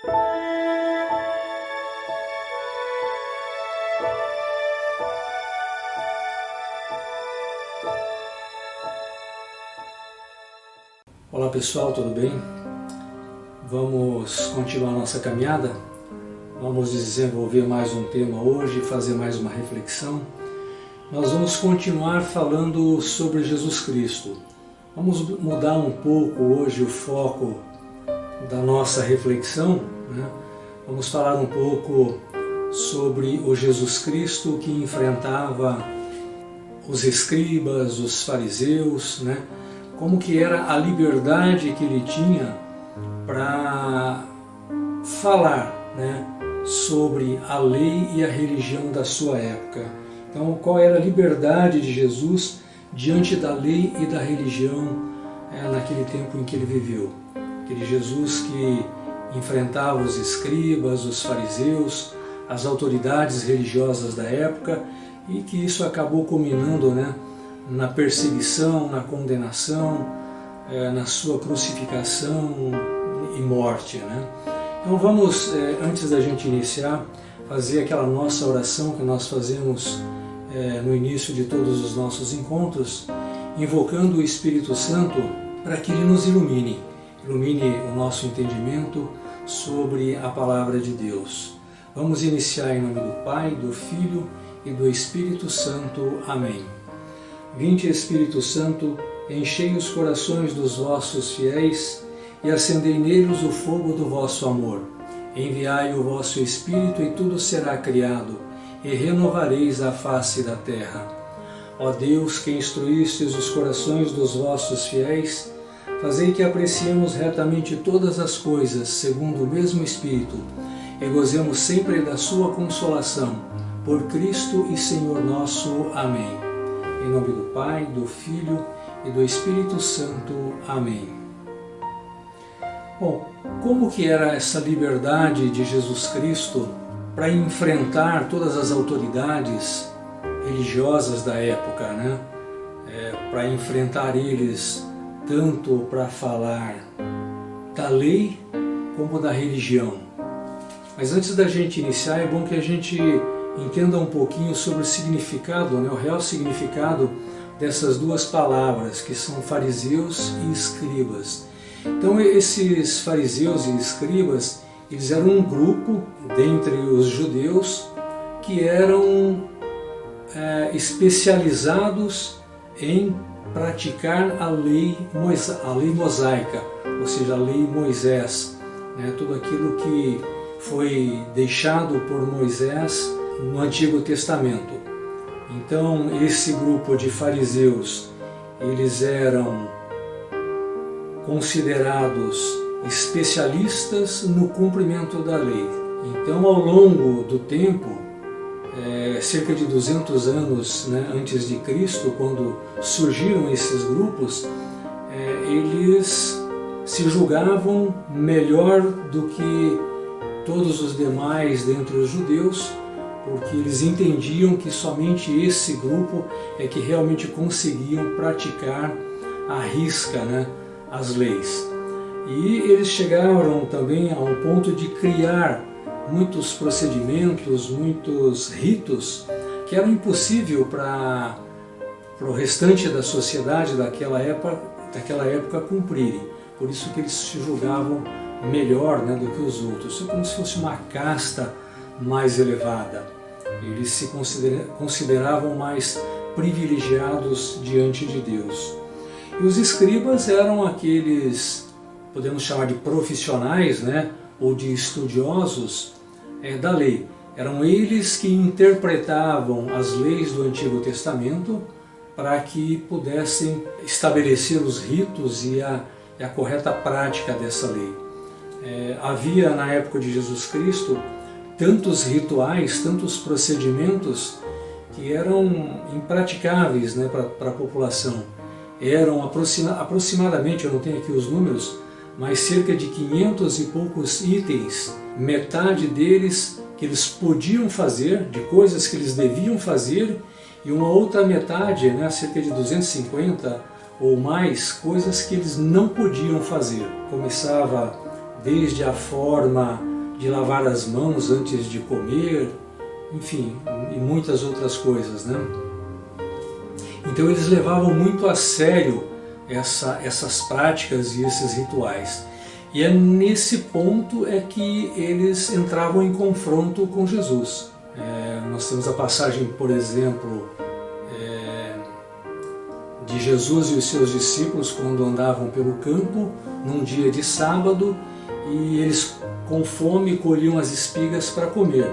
Olá pessoal, tudo bem? Vamos continuar nossa caminhada? Vamos desenvolver mais um tema hoje, fazer mais uma reflexão. Nós vamos continuar falando sobre Jesus Cristo. Vamos mudar um pouco hoje o foco da nossa reflexão, né? Vamos falar um pouco sobre o Jesus Cristo que enfrentava os escribas, os fariseus, né? Como que era a liberdade que ele tinha para falar, né, sobre a lei e a religião da sua época. Então, qual era a liberdade de Jesus diante da lei e da religião naquele tempo em que ele viveu? Aquele Jesus que enfrentava os escribas, os fariseus, as autoridades religiosas da época, e que isso acabou culminando, né, na perseguição, na condenação, na sua crucificação e morte, né? Então vamos, antes da gente iniciar, fazer aquela nossa oração que nós fazemos no início de todos os nossos encontros, invocando o Espírito Santo para que ele nos ilumine o nosso entendimento sobre a Palavra de Deus. Vamos iniciar em nome do Pai, do Filho e do Espírito Santo. Amém. Vinde, Espírito Santo, enchei os corações dos vossos fiéis e acendei neles o fogo do vosso amor. Enviai o vosso Espírito e tudo será criado, e renovareis a face da terra. Ó Deus, que instruístes os corações dos vossos fiéis, fazei que apreciemos retamente todas as coisas, segundo o mesmo Espírito, e gozemos sempre da sua consolação. Por Cristo e Senhor nosso. Amém. Em nome do Pai, do Filho e do Espírito Santo. Amém. Bom, como que era essa liberdade de Jesus Cristo para enfrentar todas as autoridades religiosas da época, né? Para enfrentar eles tanto para falar da lei como da religião. Mas antes da gente iniciar, é bom que a gente entenda um pouquinho sobre o significado, né, o real significado dessas duas palavras, que são fariseus e escribas. Então esses fariseus e escribas, eles eram um grupo dentre os judeus que eram especializados em praticar a lei mosaica, ou seja, a lei Moisés, né, tudo aquilo que foi deixado por Moisés no Antigo Testamento. Então, esse grupo de fariseus, eles eram considerados especialistas no cumprimento da lei. Então, ao longo do tempo, cerca de 200 anos, né, antes de Cristo, quando surgiram esses grupos, eles se julgavam melhor do que todos os demais dentre os judeus, porque eles entendiam que somente esse grupo é que realmente conseguiam praticar à risca, né, as leis. E eles chegaram também a um ponto de criar muitos procedimentos, muitos ritos que eram impossível para o restante da sociedade daquela época cumprirem. Por isso que eles se julgavam melhor, né, do que os outros. É como se fosse uma casta mais elevada. Eles se consideravam mais privilegiados diante de Deus. E os escribas eram aqueles, podemos chamar de profissionais, né, ou de estudiosos da lei. Eram eles que interpretavam as leis do Antigo Testamento para que pudessem estabelecer os ritos e a correta prática dessa lei. Havia na época de Jesus Cristo tantos rituais, tantos procedimentos que eram impraticáveis, né, para a população. Eram aproximadamente, eu não tenho aqui os números, mas cerca de 500 e poucos itens, metade deles que eles podiam fazer, de coisas que eles deviam fazer, e uma outra metade, né, cerca de 250 ou mais, coisas que eles não podiam fazer. Começava desde a forma de lavar as mãos antes de comer, enfim, e muitas outras coisas, né? Então eles levavam muito a sério essas práticas e esses rituais. E é nesse ponto é que eles entravam em confronto com Jesus. Nós temos a passagem, por exemplo, de Jesus e os seus discípulos quando andavam pelo campo num dia de sábado e eles com fome colhiam as espigas para comer.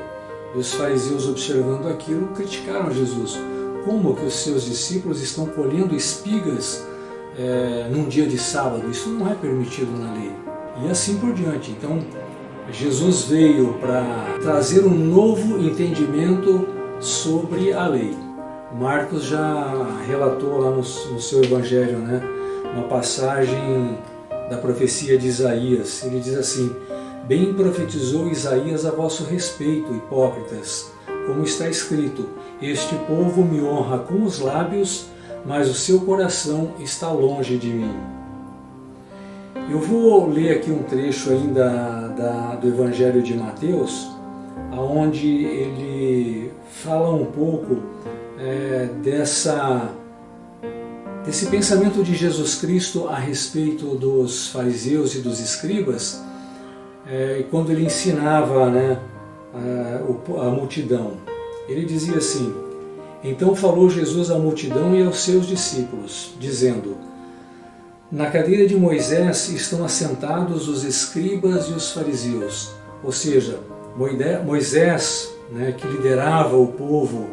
E os fariseus, observando aquilo, criticaram Jesus. Como que os seus discípulos estão colhendo espigas num dia de sábado? Isso não é permitido na lei. E assim por diante. Então, Jesus veio para trazer um novo entendimento sobre a lei. Marcos já relatou lá no seu evangelho, né, uma passagem da profecia de Isaías. Ele diz assim: bem profetizou Isaías a vosso respeito, hipócritas, como está escrito: este povo me honra com os lábios, mas o seu coração está longe de mim. Eu vou ler aqui um trecho ainda do Evangelho de Mateus, onde ele fala um pouco desse pensamento de Jesus Cristo a respeito dos fariseus e dos escribas, quando ele ensinava, né, a multidão. Ele dizia assim: então falou Jesus à multidão e aos seus discípulos, dizendo: na cadeira de Moisés estão assentados os escribas e os fariseus. Ou seja, Moisés, né, que liderava o povo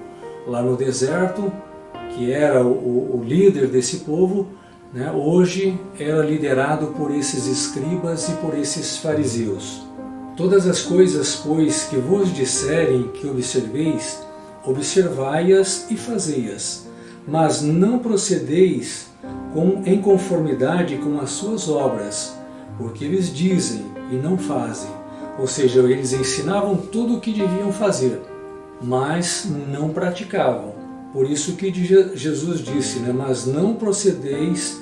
lá no deserto, que era o líder desse povo, né, hoje era liderado por esses escribas e por esses fariseus. Todas as coisas, pois, que vos disserem que observeis, observai-as e fazei-as, mas não procedeis em conformidade com as suas obras, porque eles dizem e não fazem. Ou seja, eles ensinavam tudo o que deviam fazer, mas não praticavam. Por isso que Jesus disse, né, mas não procedeis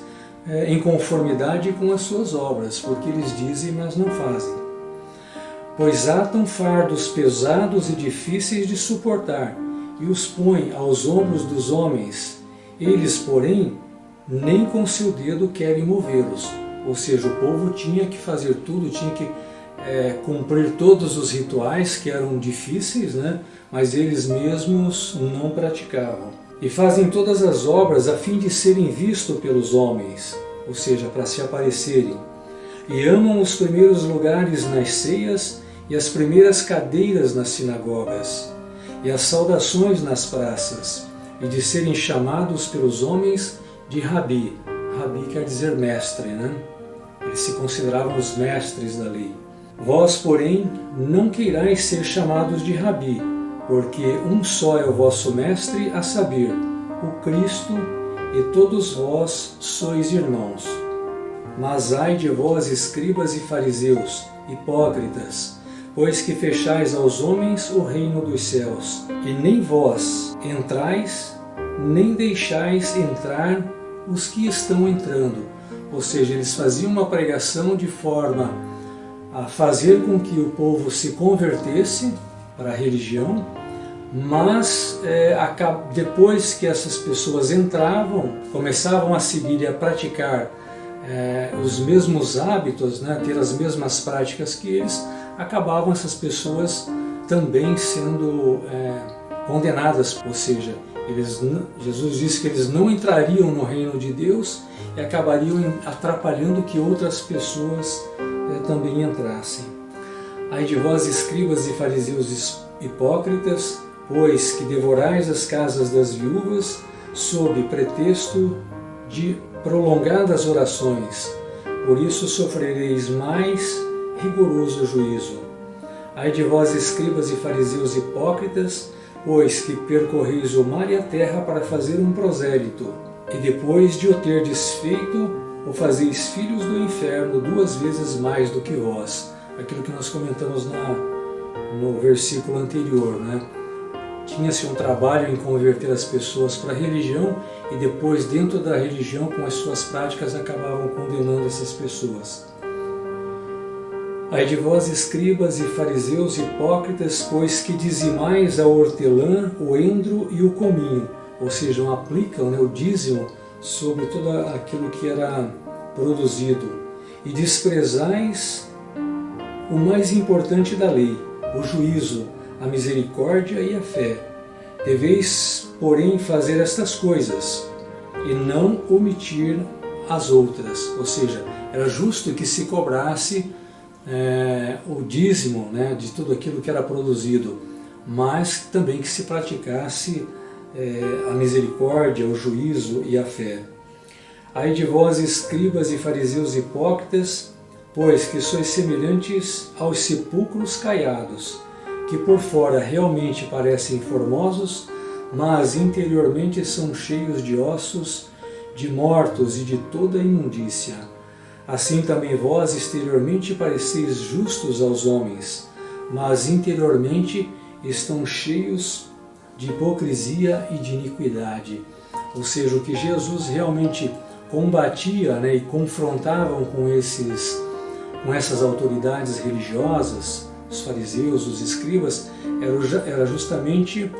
em conformidade com as suas obras, porque eles dizem, mas não fazem. Pois atam fardos pesados e difíceis de suportar, e os põem aos ombros dos homens. Eles, porém, nem com seu dedo querem movê-los. Ou seja, o povo tinha que fazer tudo, tinha que cumprir todos os rituais que eram difíceis, né? Mas eles mesmos não praticavam. E fazem todas as obras a fim de serem vistos pelos homens, ou seja, para se aparecerem. E amam os primeiros lugares nas ceias e as primeiras cadeiras nas sinagogas, e as saudações nas praças, e de serem chamados pelos homens de Rabi. Rabi quer dizer mestre, né? Eles se consideravam os mestres da lei. Vós, porém, não queirais ser chamados de Rabi, porque um só é o vosso mestre, a saber, o Cristo, e todos vós sois irmãos. Mas ai de vós, escribas e fariseus, hipócritas, pois que fechais aos homens o reino dos céus, e nem vós entrais, nem deixais entrar os que estão entrando. Ou seja, eles faziam uma pregação de forma a fazer com que o povo se convertesse para a religião, mas depois que essas pessoas entravam, começavam a seguir e a praticar os mesmos hábitos, né, ter as mesmas práticas que eles, acabavam essas pessoas também sendo condenadas. Ou seja, Jesus disse que eles não entrariam no reino de Deus e acabariam atrapalhando que outras pessoas também entrassem. Ai de vós, escribas e fariseus hipócritas, pois que devorais as casas das viúvas sob pretexto de prolongadas orações, por isso sofrereis mais rigoroso juízo. Ai de vós, escribas e fariseus hipócritas, pois que percorreis o mar e a terra para fazer um prosélito, e depois de o terdes feito, o fazeis filhos do inferno 2 vezes mais do que vós. Aquilo que nós comentamos no versículo anterior, né? Tinha-se um trabalho em converter as pessoas para a religião e depois, dentro da religião, com as suas práticas, acabavam condenando essas pessoas. Ai de vós, escribas e fariseus hipócritas, pois que dizimais a hortelã, o endro e o cominho, ou seja, aplicam, o dízimo sobre tudo aquilo que era produzido, e desprezais o mais importante da lei, o juízo, a misericórdia e a fé. Deveis, porém, fazer estas coisas, e não omitir as outras, ou seja, era justo que se cobrasse o dízimo, de tudo aquilo que era produzido, mas também que se praticasse a misericórdia, o juízo e a fé. Ai de vós, escribas e fariseus hipócritas, pois que sois semelhantes aos sepulcros caiados, que por fora realmente parecem formosos, mas interiormente são cheios de ossos, de mortos e de toda imundícia. Assim também vós exteriormente pareceis justos aos homens, mas interiormente estão cheios de hipocrisia e de iniquidade. Ou seja, o que Jesus realmente combatia e confrontavam com essas autoridades religiosas, os fariseus, os escribas, era justamente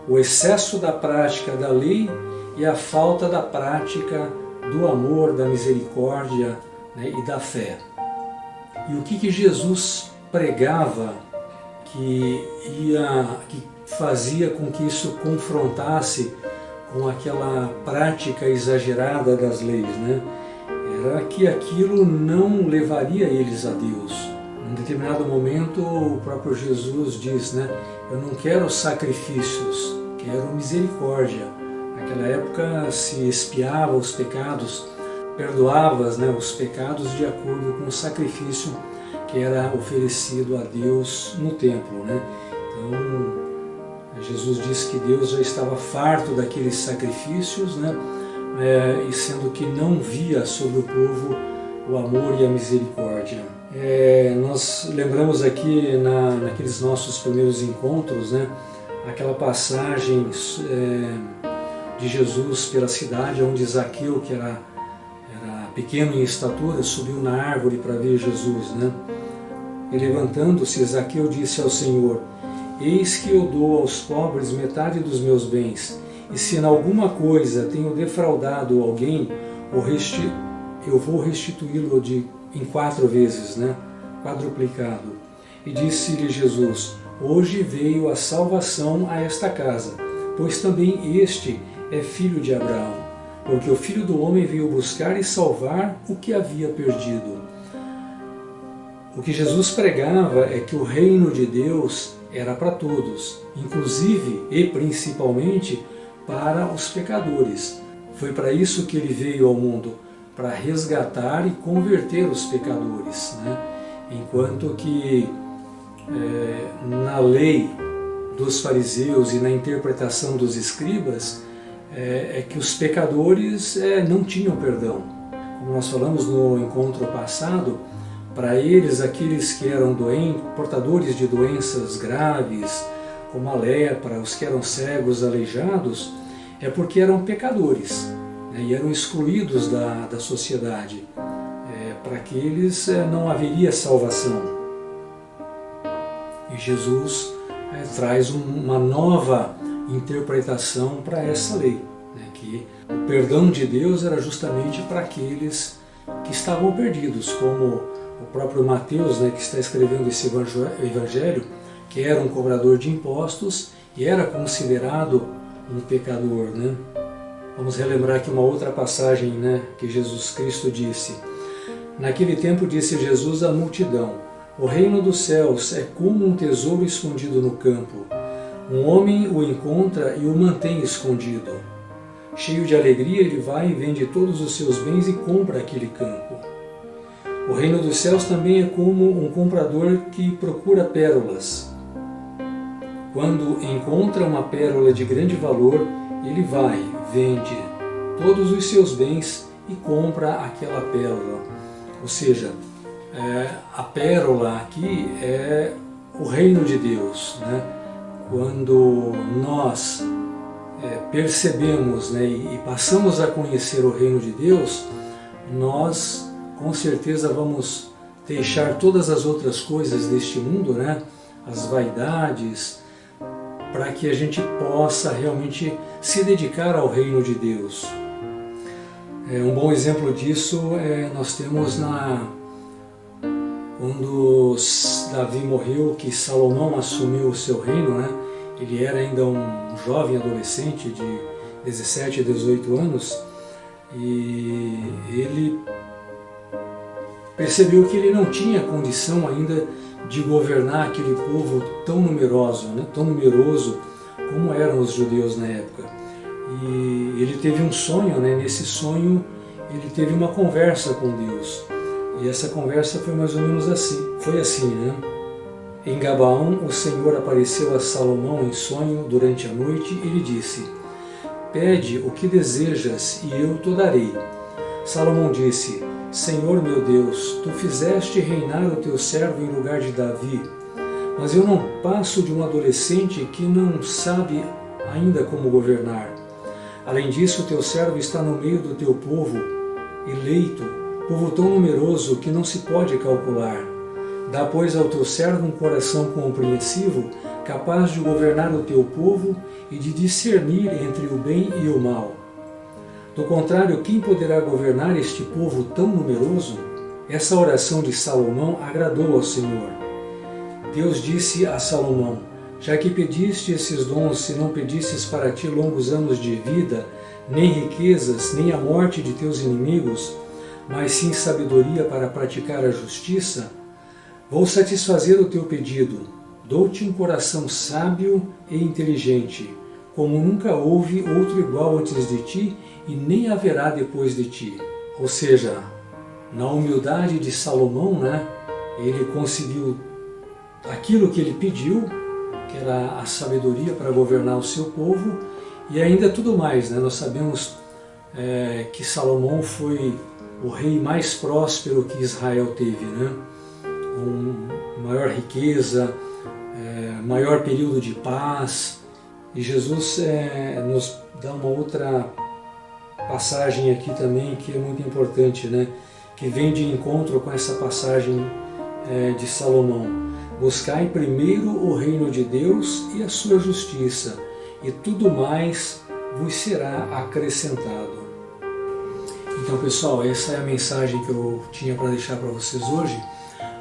o excesso da prática da lei e a falta da prática do amor, da misericórdia e da fé. E o que Jesus pregava que fazia com que isso confrontasse com aquela prática exagerada das leis, era que aquilo não levaria eles a Deus. Em determinado momento o próprio Jesus diz, eu não quero sacrifícios, quero misericórdia. Naquela época se expiava os pecados, perdoava os pecados de acordo com o sacrifício que era oferecido a Deus no templo. Então Jesus disse que Deus já estava farto daqueles sacrifícios, e sendo que não via sobre o povo o amor e a misericórdia. Nós lembramos aqui naqueles nossos primeiros encontros, aquela passagem de Jesus pela cidade, onde Zaqueu, que era pequeno em estatura, subiu na árvore para ver Jesus. E levantando-se, Zaqueu disse ao Senhor: eis que eu dou aos pobres metade dos meus bens, e se em alguma coisa tenho defraudado alguém, eu vou restituí-lo em 4 vezes, quadruplicado. E disse-lhe Jesus: hoje veio a salvação a esta casa, pois também este é filho de Abraão, porque o Filho do Homem veio buscar e salvar o que havia perdido. O que Jesus pregava é que o reino de Deus era para todos, inclusive e principalmente para os pecadores. Foi para isso que ele veio ao mundo, para resgatar e converter os pecadores. Enquanto que na lei dos fariseus e na interpretação dos escribas, é que os pecadores não tinham perdão. Como nós falamos no encontro passado, para eles, aqueles que eram portadores de doenças graves, como a lepra, os que eram cegos, aleijados, é porque eram pecadores, e eram excluídos da sociedade. Para aqueles não haveria salvação. E Jesus traz uma nova interpretação para essa lei, que o perdão de Deus era justamente para aqueles que estavam perdidos, como o próprio Mateus, que está escrevendo esse evangelho, que era um cobrador de impostos e era considerado um pecador. Vamos relembrar aqui uma outra passagem, que Jesus Cristo disse. Naquele tempo disse Jesus à multidão: o reino dos céus é como um tesouro escondido no campo. Um homem o encontra e o mantém escondido. Cheio de alegria, ele vai e vende todos os seus bens e compra aquele campo. O reino dos céus também é como um comprador que procura pérolas. Quando encontra uma pérola de grande valor, ele vai, vende todos os seus bens e compra aquela pérola. Ou seja, a pérola aqui é o reino de Deus. Quando nós percebemos e passamos a conhecer o reino de Deus, nós com certeza vamos deixar todas as outras coisas deste mundo, né? As vaidades, para que a gente possa realmente se dedicar ao reino de Deus. Um bom exemplo disso nós temos quando Davi morreu, que Salomão assumiu o seu reino, né? Ele era ainda um jovem adolescente de 17 a 18 anos e ele percebeu que ele não tinha condição ainda de governar aquele povo tão numeroso, né? Tão numeroso como eram os judeus na época. E ele teve um sonho, né? Nesse sonho ele teve uma conversa com Deus. E essa conversa foi mais ou menos assim. Foi assim, né? Em Gabaão, o Senhor apareceu a Salomão em sonho durante a noite e lhe disse: Pede o que desejas e eu te darei. Salomão disse: Senhor meu Deus, tu fizeste reinar o teu servo em lugar de Davi, mas eu não passo de um adolescente que não sabe ainda como governar. Além disso, teu servo está no meio do teu povo, eleito, povo tão numeroso que não se pode calcular. Dá, pois, ao teu servo um coração compreensivo, capaz de governar o teu povo e de discernir entre o bem e o mal. Do contrário, quem poderá governar este povo tão numeroso? Essa oração de Salomão agradou ao Senhor. Deus disse a Salomão: Já que pediste esses dons, e não pedistes para ti longos anos de vida, nem riquezas, nem a morte de teus inimigos, mas sim sabedoria para praticar a justiça, vou satisfazer o teu pedido. Dou-te um coração sábio e inteligente, como nunca houve outro igual antes de ti, e nem haverá depois de ti. Ou seja, na humildade de Salomão, né, ele conseguiu aquilo que ele pediu, que era a sabedoria para governar o seu povo, e ainda tudo mais, né? Nós sabemos que Salomão foi o rei mais próspero que Israel teve, né? Maior riqueza, maior período de paz. E Jesus nos dá uma outra passagem aqui também que é muito importante, né? Que vem de encontro com essa passagem de Salomão. Buscai primeiro o reino de Deus e a sua justiça, e tudo mais vos será acrescentado. Então, pessoal, essa é a mensagem que eu tinha para deixar para vocês hoje.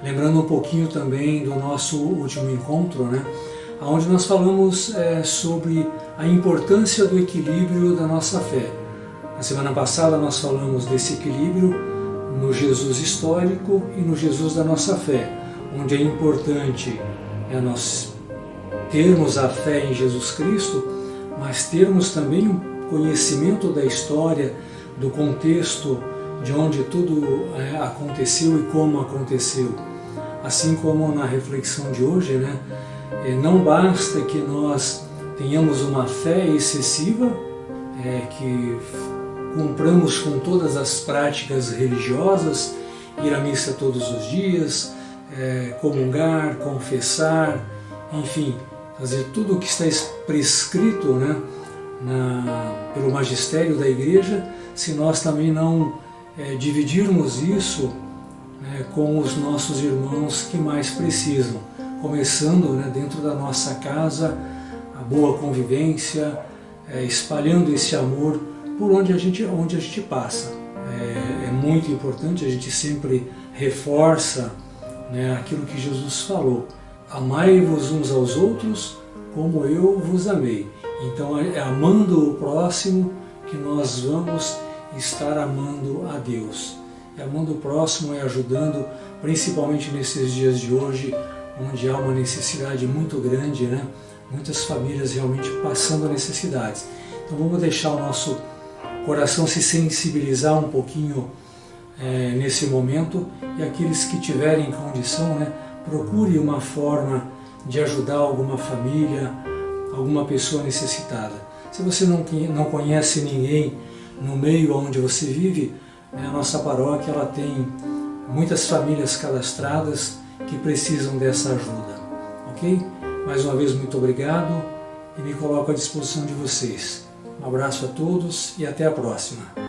Lembrando um pouquinho também do nosso último encontro, né? Onde nós falamos sobre a importância do equilíbrio da nossa fé. Na semana passada nós falamos desse equilíbrio no Jesus histórico e no Jesus da nossa fé, onde é importante nós termos a fé em Jesus Cristo, mas termos também um conhecimento da história, do contexto de onde tudo aconteceu e como aconteceu. Assim como na reflexão de hoje, né? Não basta que nós tenhamos uma fé excessiva, que cumpramos com todas as práticas religiosas, ir à missa todos os dias, comungar, confessar, enfim, fazer tudo o que está prescrito, né, pelo magistério da igreja, se nós também não dividirmos isso com os nossos irmãos que mais precisam, começando dentro da nossa casa, a boa convivência, espalhando esse amor por onde a gente passa. É muito importante, a gente sempre reforça aquilo que Jesus falou: amai-vos uns aos outros como eu vos amei. Então é amando o próximo que nós vamos estar amando a Deus. E amando o próximo é ajudando, principalmente nesses dias de hoje, onde há uma necessidade muito grande, né? Muitas famílias realmente passando necessidades. Então vamos deixar o nosso coração se sensibilizar um pouquinho nesse momento, e aqueles que tiverem condição, procure uma forma de ajudar alguma família, alguma pessoa necessitada. Se você não conhece ninguém no meio onde você vive, a nossa paróquia ela tem muitas famílias cadastradas que precisam dessa ajuda, ok? Mais uma vez, muito obrigado e me coloco à disposição de vocês. Um abraço a todos e até a próxima.